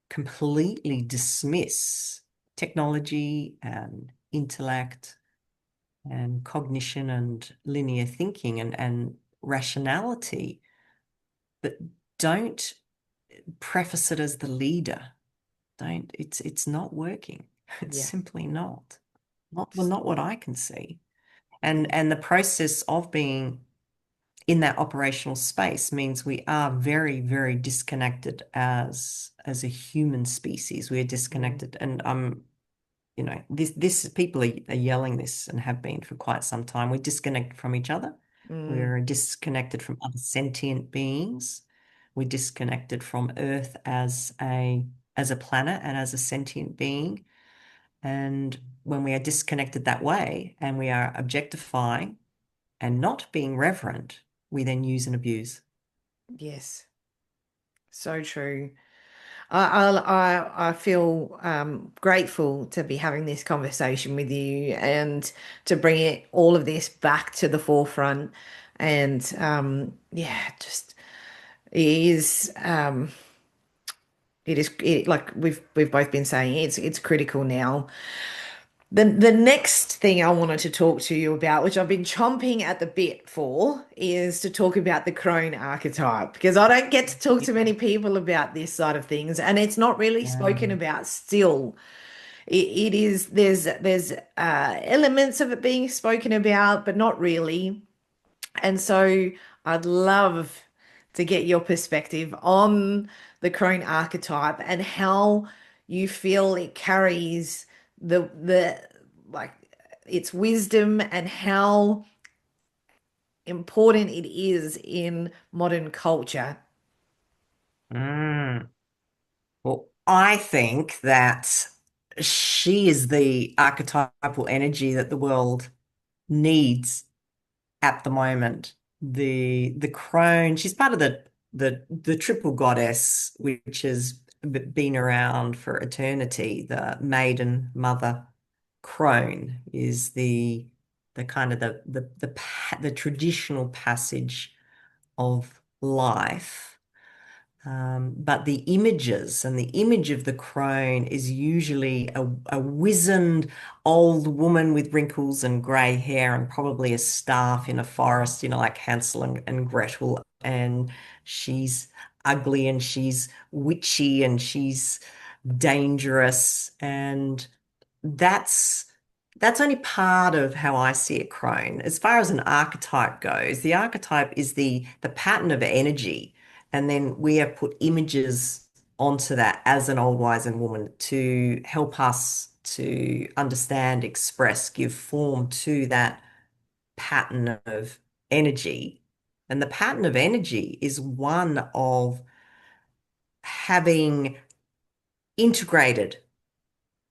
completely dismiss technology and intellect and cognition and linear thinking and rationality, but don't preface it as the leader. Don't, it's not working. It's Yeah. simply not. Not what I can see. And the process of being in that operational space means we are very, very disconnected as a human species. We're Mm, disconnected. And this people are yelling this and have been for quite some time. We're disconnected from each other. mm, We're disconnected from other sentient beings. We're disconnected from Earth as a planet and as a sentient being. And when we are disconnected that way and we are objectifying and not being reverent, we then use and abuse. yes. So true. I feel grateful to be having this conversation with you and to bring all of this back to the forefront. And yeah, just it is like we've both been saying, it's critical now. The next thing I wanted to talk to you about, which I've been chomping at the bit for, is to talk about the crone archetype because I don't get to talk to Yeah. many people about this side of things, and it's not really spoken Um, about still. It is there's elements of it being spoken about, but not really. And so I'd love to get your perspective on the crone archetype and how you feel it carries the like its wisdom and how important it is in modern culture. mm. Well, I think that she is the archetypal energy that the world needs at the moment. The crone, she's part of the triple goddess, which has been around for eternity. The maiden mother crone is the kind of the traditional passage of life. But the images and the image of the crone is usually a wizened old woman with wrinkles and grey hair and probably a staff in a forest, like Hansel and Gretel. And she's ugly and she's witchy and she's dangerous. And that's that's only part of how I see it, Crone. As far as an archetype goes, the archetype is the pattern of energy, and then we have put images onto that as an old wizened woman to help us to understand, express, give form to that pattern of energy. And the pattern of energy is one of having integrated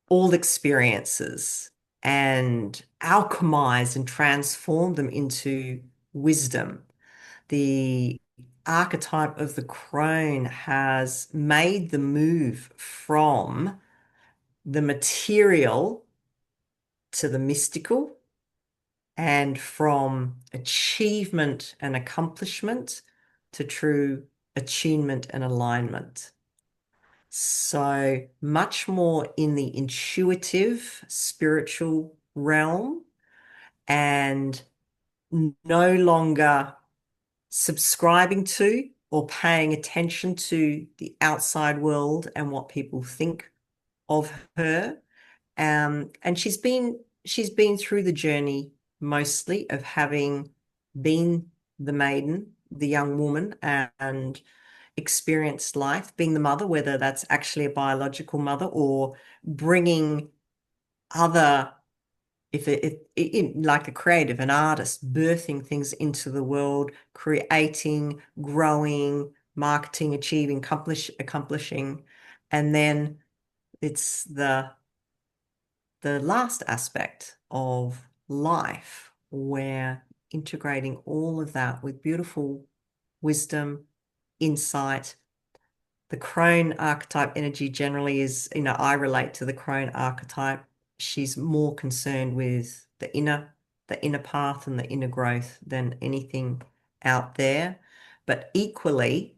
all experiences and alchemize and transform them into wisdom. The archetype of the crone has made the move from the material to the mystical and from achievement and accomplishment to true attunement and alignment. So much more in the intuitive, spiritual realm and no longer subscribing to or paying attention to the outside world and what people think of her. And she's been through the journey mostly of having been the maiden, the young woman, and experienced life, being the mother, whether that's actually a biological mother or bringing other, like a creative, an artist, birthing things into the world, creating, growing, marketing, achieving, accomplishing. And then it's the last aspect of life where integrating all of that with beautiful wisdom, insight. The crone archetype energy generally is, I relate to the crone archetype. She's more concerned with the inner path and the inner growth than anything out there. But equally,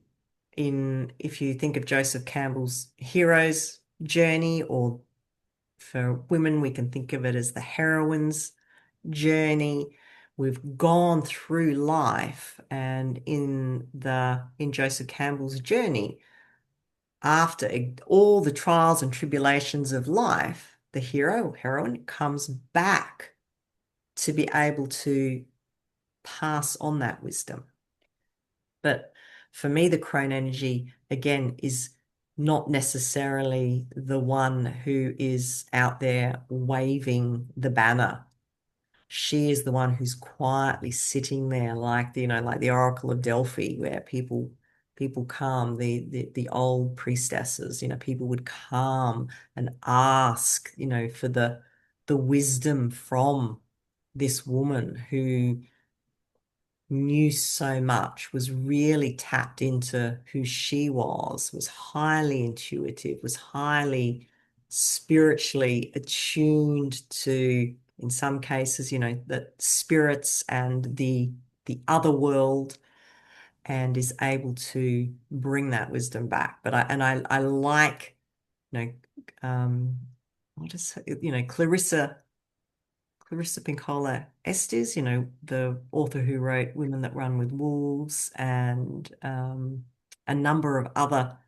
if you think of Joseph Campbell's hero's journey, or for women, we can think of it as the heroine's journey. We've gone through life, and in Joseph Campbell's journey, after all the trials and tribulations of life, the hero or heroine comes back to be able to pass on that wisdom. But for me, the crone energy, again, is not necessarily the one who is out there waving the banner. She is the one who's quietly sitting there, like like the Oracle of Delphi, where people come, the old priestesses, people would come and ask, for the wisdom from this woman who knew so much, was really tapped into who she was highly intuitive, was highly spiritually attuned to, in some cases, the spirits and the other world, and is able to bring that wisdom back. But I like, you know, what is, Clarissa Pinkola Estes, the author who wrote Women That Run with Wolves, and a number of other,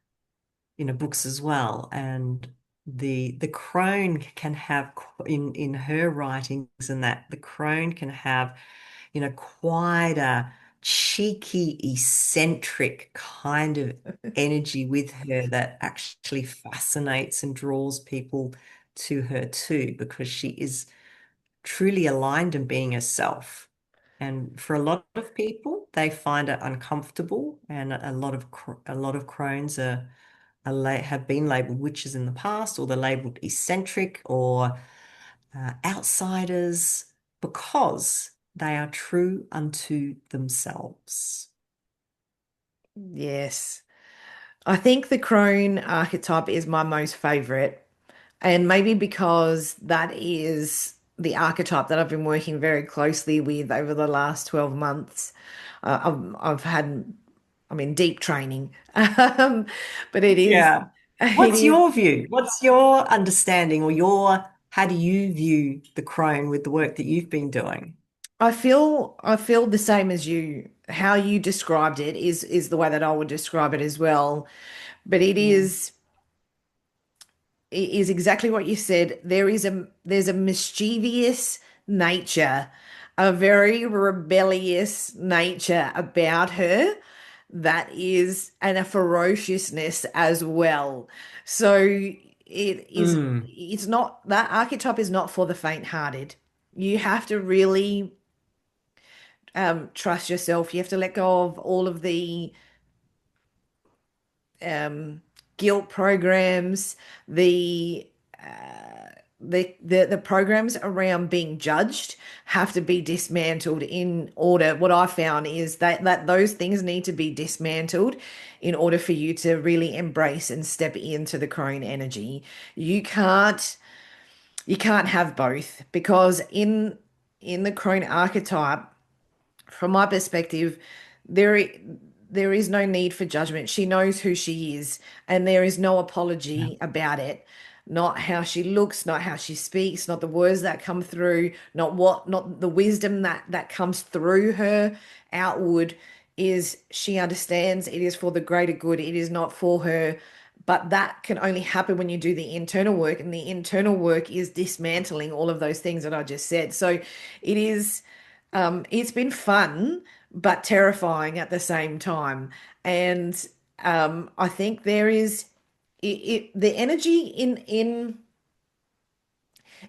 books as well. And the crone can have, in her writings, and that the crone can have, quite a cheeky, eccentric kind of energy with her that actually fascinates and draws people to her too, because she is truly aligned and being herself. And for a lot of people, they find it uncomfortable, and a lot of crones have been labeled witches in the past, or they're labeled eccentric or outsiders, because they are true unto themselves. Yes. I think the crone archetype is my most favorite. And maybe because that is the archetype that I've been working very closely with over the last 12 months. I've had, I'm in deep training. But Yeah. it What's is, your view? What's your understanding, or how do you view the crone with the work that you've been doing? I feel the same as you. How you described it is the way that I would describe it as well. But Mm. it is exactly what you said. There's a mischievous nature, a very rebellious nature about her that is, and a ferociousness as well. So Mm. it's not, that archetype is not for the faint-hearted. You have to really trust yourself. You have to let go of all of the um, guilt programs, the the programs around being judged have to be dismantled in order. What I found is that those things need to be dismantled in order for you to really embrace and step into the crone energy. You can't you can't have both, because in the crone archetype, from my perspective, there there is no need for judgment. She knows who she is, and there is no Yeah. apology about it. Not how she looks, not how she speaks, not the words that come through, not the wisdom that comes through her outward. Is she understands it is for the greater good. It is not for her. But that can only happen when you do the internal work, and the internal work is dismantling all of those things that I just said. So it is it's been fun, but terrifying at the same time. And I think there is the energy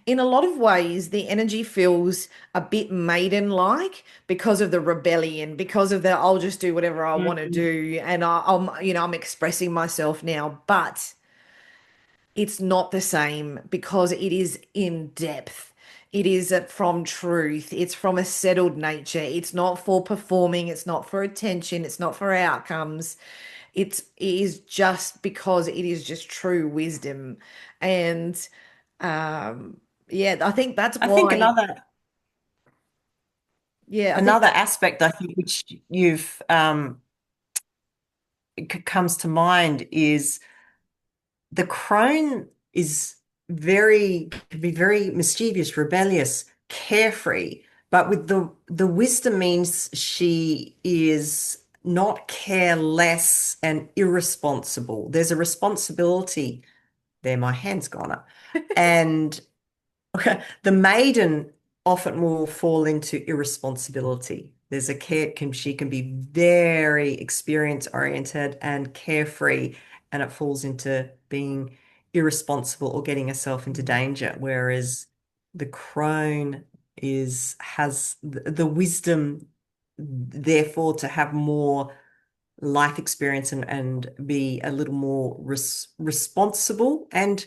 in a lot of ways, the energy feels a bit maiden-like because of the rebellion, because of the I'll just do whatever I want to Mm. do, and I'm expressing myself now, but it's not the same because it is in depth. It is from truth. It's from a settled nature. It's not for performing. It's not for attention. It's not for outcomes. It is just because it is just true wisdom. And yeah, I think that's I think why, yeah, I think another aspect, I think, which you've comes to mind, is the crone is can be very mischievous, rebellious, carefree, but with the wisdom means she is not careless and irresponsible. There's a responsibility there. My hand's gone up. And the maiden often will fall into irresponsibility. There's a care can she can be very experience oriented and carefree, and it falls into being irresponsible or getting herself into Mm. danger. Whereas the crone has the wisdom, therefore, to have more life experience and be a little more responsible and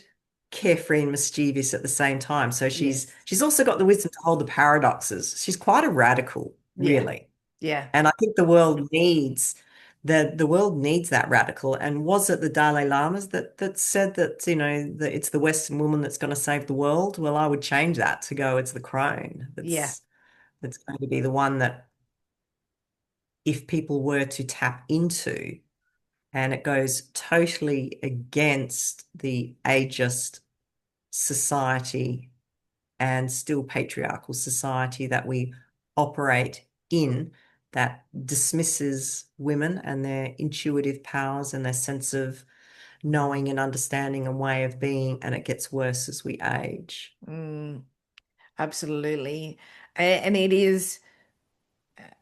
carefree and mischievous at the same time. So Yes. she's also got the wisdom to hold the paradoxes. She's quite a radical, Yeah. really. Yeah. And I think the world needs that radical. And was it the Dalai Lamas that said that, that it's the Western woman that's going to save the world? Well, I would change that to go, it's the crone Yeah. that's going to be the one that if people were to tap into, and it goes totally against the ageist society and still patriarchal society that we operate in, that dismisses women and their intuitive powers and their sense of knowing and understanding and way of being, and it gets worse as we age. Mm, absolutely. And it is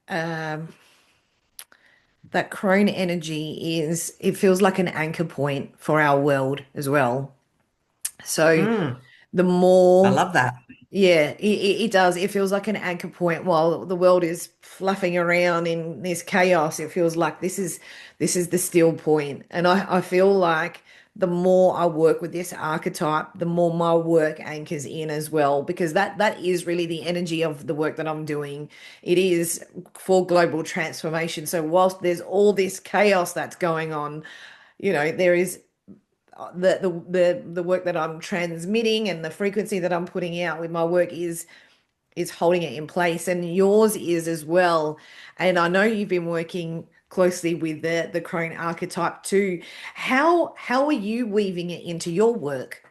um that crone energy is it feels like an anchor point for our world as well. So Mm, the I more love that. yeah, it does. It feels like an anchor point while the world is fluffing around in this chaos. It feels like this is the still point. And I feel like the more I work with this archetype, the more my work anchors in as well, because that is really the energy of the work that I'm doing. It is for global transformation. So whilst there's all this chaos that's going on, there is the work that I'm transmitting and the frequency that I'm putting out with my work is holding it in place, and yours is as well. And I know you've been working closely with the crone archetype too. How are you weaving it into your work?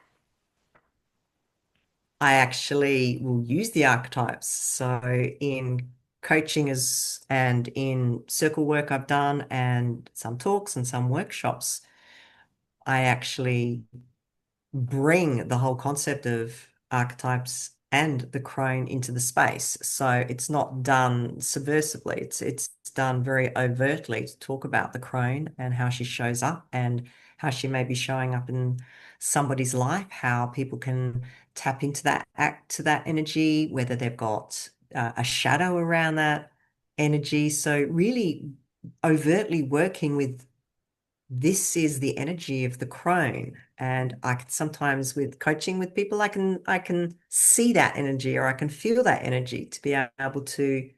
I actually will use the archetypes. So in coaching and in circle work I've done and some talks and some workshops, I actually bring the whole concept of archetypes and the crone into the space. So it's not done subversively. It's done very overtly to talk about the crone and how she shows up and how she may be showing up in somebody's life, how people can tap into that act to that energy, whether they've got a shadow around that energy. So really overtly working with this is the energy of the crone. And I can sometimes with coaching with people, I can see that energy or I can feel that energy to be able to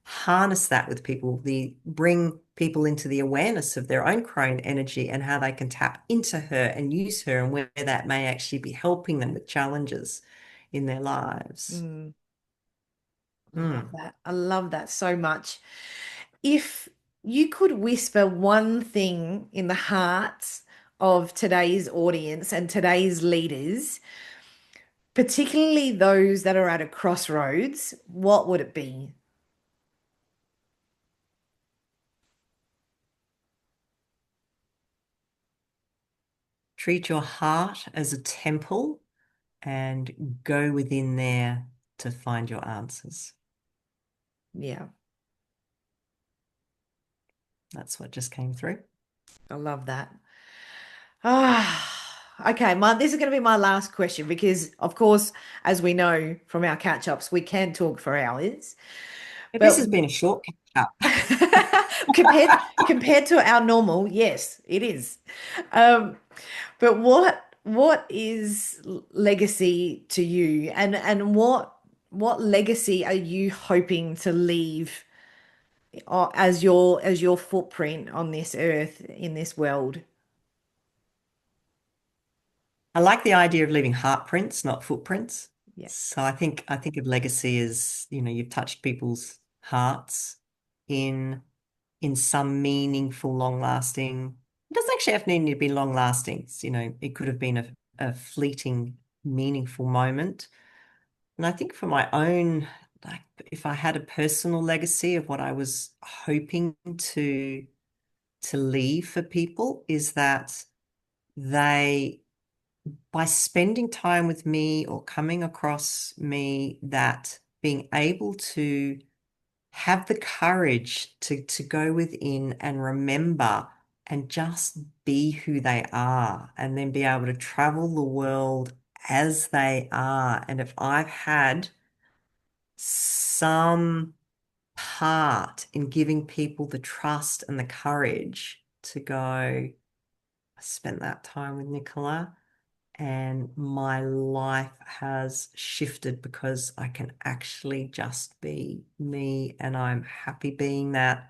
harness that with people, the bring people into the awareness of their own crone energy and how they can tap into her and use her and where that may actually be helping them with challenges in their lives. Mm, I love Hmm. that. I love that so much. If you could whisper one thing in the hearts of today's audience and today's leaders, particularly those that are at a crossroads, what would it be? Treat your heart as a temple and go within there to find your answers. Yeah, That's what just came through. I love that. Okay, this is going to be my last question because, of course, as we know from our catch-ups, we can talk for hours. This But has been a short catch up. compared compared to our normal, yes, it is. Um, but what is legacy to you, and what legacy are you hoping to leave as your footprint on this earth in this world? I like the idea of leaving heart prints, not footprints. Yeah. So I think of legacy as, you've touched people's hearts in in some meaningful, long lasting. It doesn't actually have to need to be long lasting. It could have been a fleeting, meaningful moment. And I think for my own, like if I had a personal legacy of what I was hoping to to leave for people is that they, by spending time with me or coming across me, that being able to have the courage to go within and remember and just be who they are, and then be able to travel the world as they are. And if I've had some part in giving people the trust and the courage to go, I spent that time with Nicola and my life has shifted because I can actually just be me and I'm happy being that.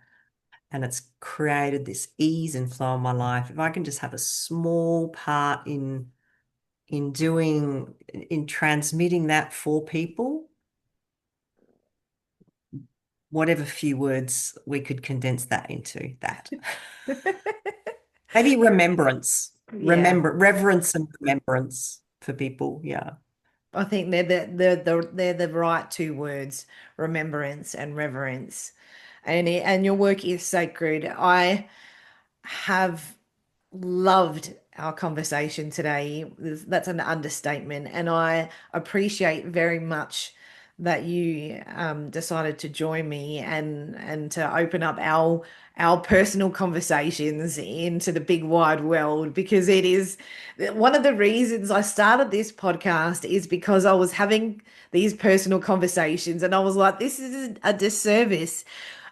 And it's created this ease and flow in my life. If I can just have a small part in transmitting that for people, whatever few words we could condense that into that. Maybe remembrance, Yeah. reverence and remembrance for people. Yeah. I think they're the right two words, remembrance and reverence. And your work is sacred. I have loved our conversation today. That's an understatement. And I appreciate very much that you decided to join me and to open up our personal conversations into the big wide world, because it is one of the reasons I started this podcast is because I was having these personal conversations and I was like, this is a disservice.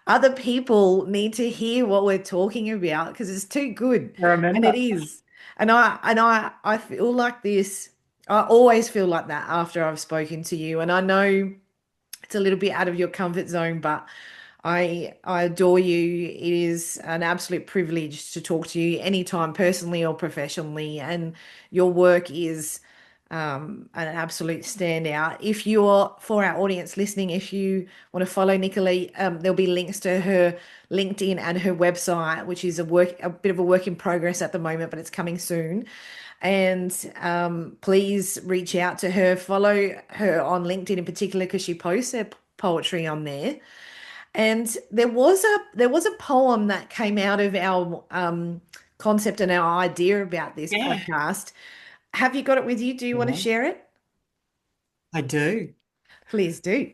Other people need to hear what we're talking about because it's too good. I And it remember. is. And I feel like this. I always feel like that after I've spoken to you. And I know it's a little bit out of your comfort zone, but I adore you. It is an absolute privilege to talk to you anytime, personally or professionally. And your work is an absolute standout. If you're, for our audience listening, if you want to follow Nicola, there'll be links to her LinkedIn and her website, which is a bit of a work in progress at the moment, but it's coming soon. And please reach out to her, follow her on LinkedIn in particular because she posts her poetry on there. And there was a poem that came out of our concept and our idea about this Yeah. podcast. Have you got it with you? Do you want to Yeah, share it? I do. Please do.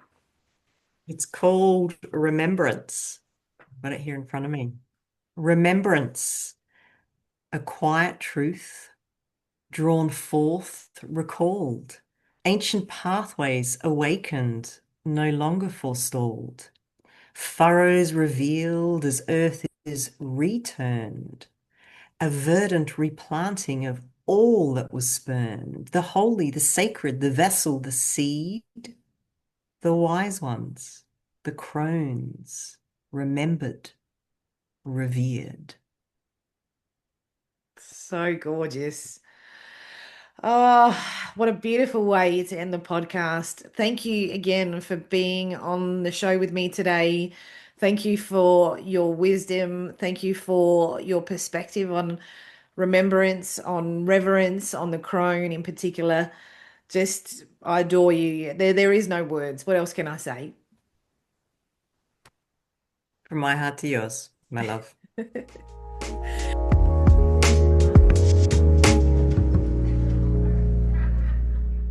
It's called Remembrance. I've got it here in front of me. Remembrance, a quiet truth drawn forth, recalled, ancient pathways awakened, no longer forestalled, furrows revealed as earth is returned, a verdant replanting of all that was spurned, the holy, the sacred, the vessel, the seed, the wise ones, the crones, remembered, revered. So gorgeous. Oh, what a beautiful way to end the podcast. Thank you again for being on the show with me today. Thank you for your wisdom. Thank you for your perspective on remembrance, on reverence, on the crone in particular. Just, I adore you. There is no words. What else can I say? From my heart to yours, my love.